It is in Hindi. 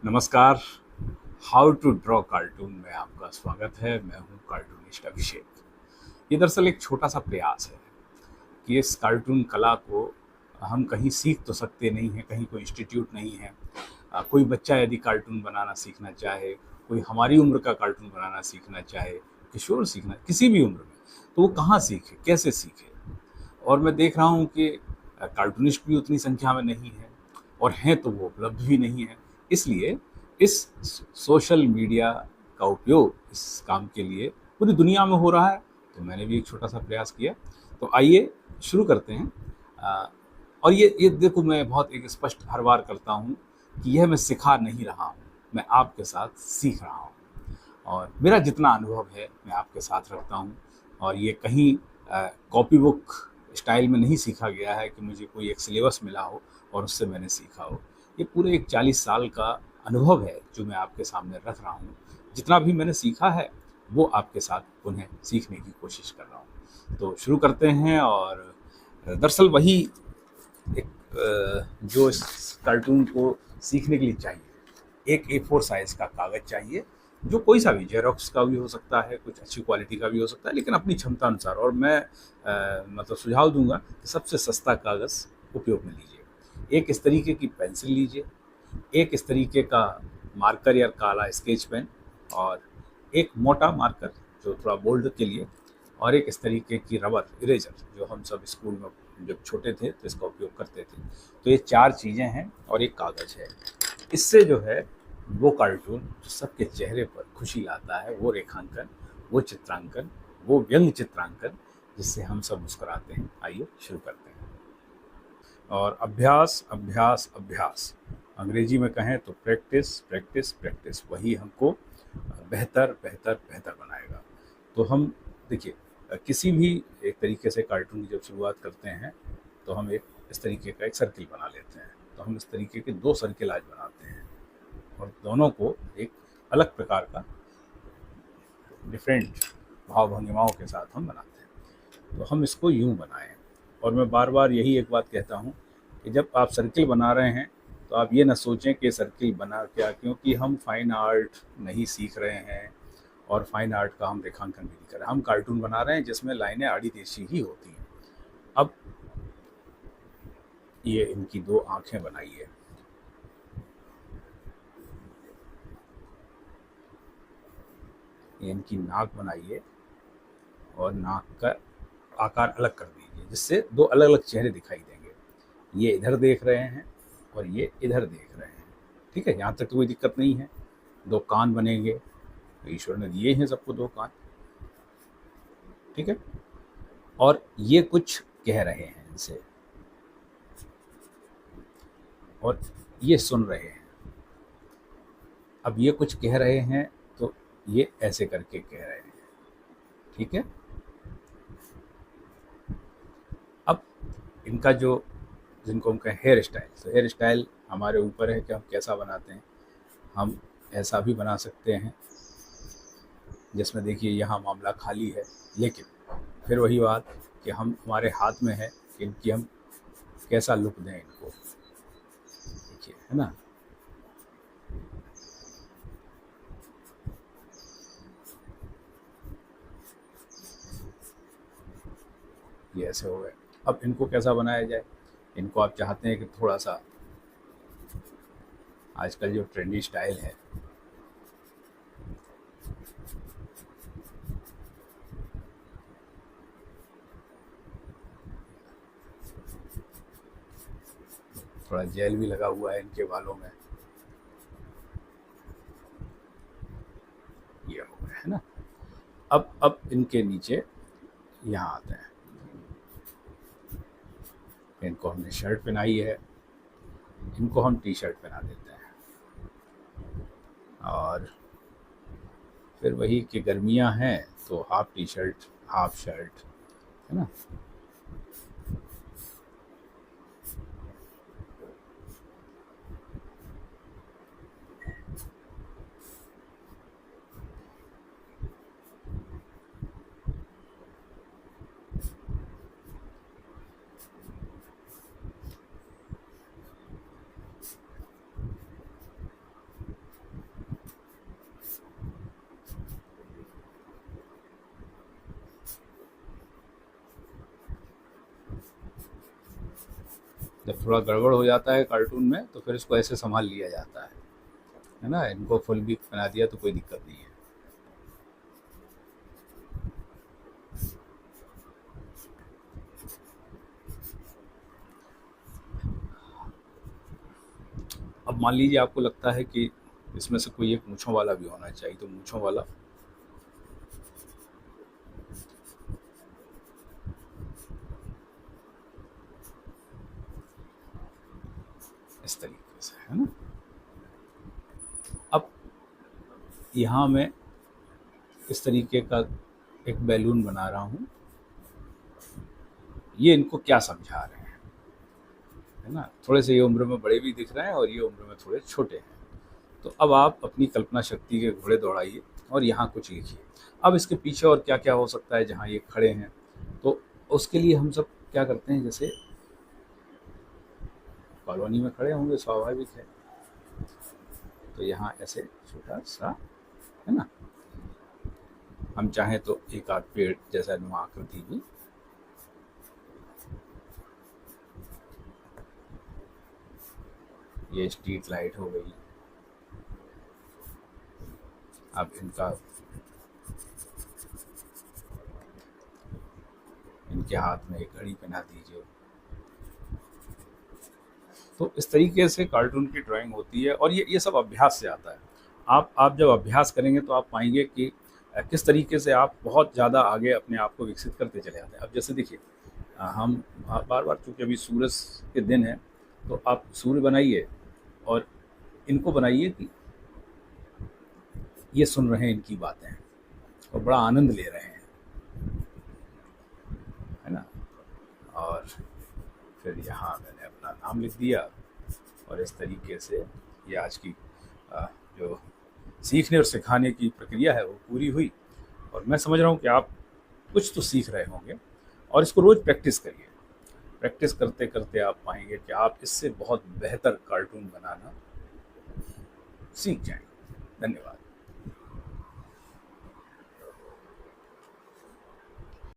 नमस्कार। हाउ टू ड्रॉ कार्टून में आपका स्वागत है। मैं हूं कार्टूनिस्ट अभिषेक। ये दरअसल एक छोटा सा प्रयास है कि इस कार्टून कला को हम कहीं सीख तो सकते नहीं हैं, कहीं कोई इंस्टीट्यूट नहीं है। कोई बच्चा यदि कार्टून बनाना सीखना चाहे, कोई हमारी उम्र का कार्टून बनाना सीखना चाहे, किशोर सीखना किसी भी उम्र में, तो वो कहाँ सीखे, कैसे सीखे। और मैं देख रहा हूँ कि कार्टूनिस्ट भी उतनी संख्या में नहीं है, और हैं तो वो उपलब्ध भी नहीं है। इसलिए इस सोशल मीडिया का उपयोग इस काम के लिए पूरी दुनिया में हो रहा है, तो मैंने भी एक छोटा सा प्रयास किया। तो आइए शुरू करते हैं। अ, और ये देखो, मैं बहुत एक स्पष्ट हर बार करता हूँ कि यह मैं सिखा नहीं रहा हूँ, मैं आपके साथ सीख रहा हूँ। और मेरा जितना अनुभव है मैं आपके साथ रखता हूँ। और ये कहीं कॉपी बुक स्टाइल में नहीं सीखा गया है कि मुझे कोई एक सिलेबस मिला हो और उससे मैंने सीखा हो। ये पूरे एक 40 साल का अनुभव है जो मैं आपके सामने रख रहा हूँ। जितना भी मैंने सीखा है वो आपके साथ पुनः सीखने की कोशिश कर रहा हूँ। तो शुरू करते हैं। और दरअसल वही एक जो इस कार्टून को सीखने के लिए चाहिए, एक A4 साइज का कागज़ चाहिए, जो कोई सा भी, जेरोक्स का भी हो सकता है, कुछ अच्छी क्वालिटी का भी हो सकता है, लेकिन अपनी क्षमता अनुसार। और मैं मतलब सुझाव दूंगा कि सबसे सस्ता कागज़ उपयोग में लीजिए। एक इस तरीके की पेंसिल लीजिए, एक इस तरीके का मार्कर या काला स्केच पेन, और एक मोटा मार्कर जो थोड़ा बोल्ड के लिए, और एक इस तरीके की रबर इरेजर जो हम सब स्कूल में जब छोटे थे तो इसका उपयोग करते थे। तो ये 4 चीज़ें हैं और एक कागज़ है। इससे जो है वो कार्टून जो सबके चेहरे पर खुशी लाता है, वो रेखांकन, वो चित्रांकन, वो व्यंग्य चित्रांकन, जिससे हम सब मुस्कुराते हैं। आइए शुरू करते हैं। और अभ्यास अभ्यास अभ्यास, अंग्रेजी में कहें तो प्रैक्टिस प्रैक्टिस प्रैक्टिस, वही हमको बेहतर बेहतर बेहतर बनाएगा। तो हम देखिए, किसी भी एक तरीके से कार्टून की जब शुरुआत करते हैं तो हम एक इस तरीके का एक सर्किल बना लेते हैं। तो हम इस तरीके के 2 सर्किल आज बनाते हैं, और दोनों को एक अलग प्रकार का डिफरेंट भाव भंगिमाओं के साथ हम बनाते हैं। तो हम इसको यूं बनाएं। और मैं बार बार यही एक बात कहता हूं कि जब आप सर्किल बना रहे हैं तो आप ये ना सोचें कि सर्किल बना क्या, क्योंकि हम फाइन आर्ट नहीं सीख रहे हैं, और फाइन आर्ट का हम रेखांकन भी नहीं कर रहे हैं। हम कार्टून बना रहे हैं जिसमें लाइनें आड़ी तेढ़ी ही होती हैं। अब ये इनकी 2 आंखें बनाइए, ये इनकी नाक बनाइए, और नाक का आकार अलग कर दीजिए, जिससे 2 अलग अलग चेहरे दिखाई देंगे। ये इधर देख रहे हैं और ये इधर देख रहे हैं। ठीक है, यहाँ तक तो कोई दिक्कत नहीं है। 2 कान बनेंगे, तो ईश्वर ने दिए हैं सबको 2 कान। ठीक है, और ये कुछ कह रहे हैं इनसे, और ये सुन रहे हैं। अब ये कुछ कह रहे हैं तो ये ऐसे करके कह रहे हैं। ठीक है, अब इनका जो, जिनको हम कहें हेयर स्टाइल, तो हेयर स्टाइल हमारे ऊपर है कि हम कैसा बनाते हैं। हम ऐसा भी बना सकते हैं जिसमें देखिए यहाँ मामला खाली है, लेकिन फिर वही बात कि हम, हमारे हाथ में है कि इनकी हम कैसा लुक दें इनको। देखिए, है ना, ये ऐसे हो गए। अब इनको कैसा बनाया जाए। इनको आप चाहते हैं कि थोड़ा सा आजकल जो ट्रेंडी स्टाइल है, थोड़ा जेल भी लगा हुआ है इनके बालों में, ये हो गया, है ना। अब इनके नीचे यहाँ आते हैं। इनको हमने शर्ट पहनाई है, इनको हम टी शर्ट पहना देते हैं। और फिर वही कि गर्मियाँ हैं तो half T shirt half shirt, है ना। जब थोड़ा गड़बड़ हो जाता है कार्टून में तो फिर इसको ऐसे संभाल लिया जाता है ना। इनको फुल भी बना दिया तो कोई दिक्कत नहीं है। अब मान लीजिए आपको लगता है कि इसमें से कोई एक मूँछों वाला भी होना चाहिए, तो मूँछों वाला इस तरीके से, है ना। अब यहाँ मैं इस तरीके का एक बैलून बना रहा हूँ। ये इनको क्या समझा रहे हैं, है ना। थोड़े से ये उम्र में बड़े भी दिख रहे हैं और ये उम्र में थोड़े छोटे हैं। तो अब आप अपनी कल्पना शक्ति के घोड़े दौड़ाइए और यहाँ कुछ लिखिए। अब इसके पीछे और क्या क्या हो सकता है जहाँ ये खड़े हैं, तो उसके लिए हम सब क्या करते हैं, जैसे कॉलोनी में खड़े होंगे, स्वाभाविक है, तो यहाँ ऐसे छोटा सा, है ना। हम चाहें तो एक आध पेड़ जैसा नुमा आकृति भी, ये स्ट्रीट लाइट हो गई। अब इनके हाथ में एक घड़ी पहना दीजिए। तो इस तरीके से कार्टून की ड्राइंग होती है और ये सब अभ्यास से आता है। आप जब अभ्यास करेंगे तो आप पाएंगे कि किस तरीके से आप बहुत ज़्यादा आगे अपने आप को विकसित करते चले जाते हैं। अब जैसे देखिए, हम बार बार, चूँकि अभी सूरज के दिन है, तो आप सूर्य बनाइए और इनको बनाइए कि ये सुन रहे हैं इनकी बातें और बड़ा आनंद ले रहे हैं, है ना। और फिर यहाँ मैंने अपना नाम लिख दिया और इस तरीके से ये आज की जो सीखने और सिखाने की प्रक्रिया है वो पूरी हुई। और मैं समझ रहा हूँ कि आप कुछ तो सीख रहे होंगे और इसको रोज़ प्रैक्टिस करिए। प्रैक्टिस करते करते आप पाएंगे कि आप इससे बहुत बेहतर कार्टून बनाना सीख जाएंगे। धन्यवाद।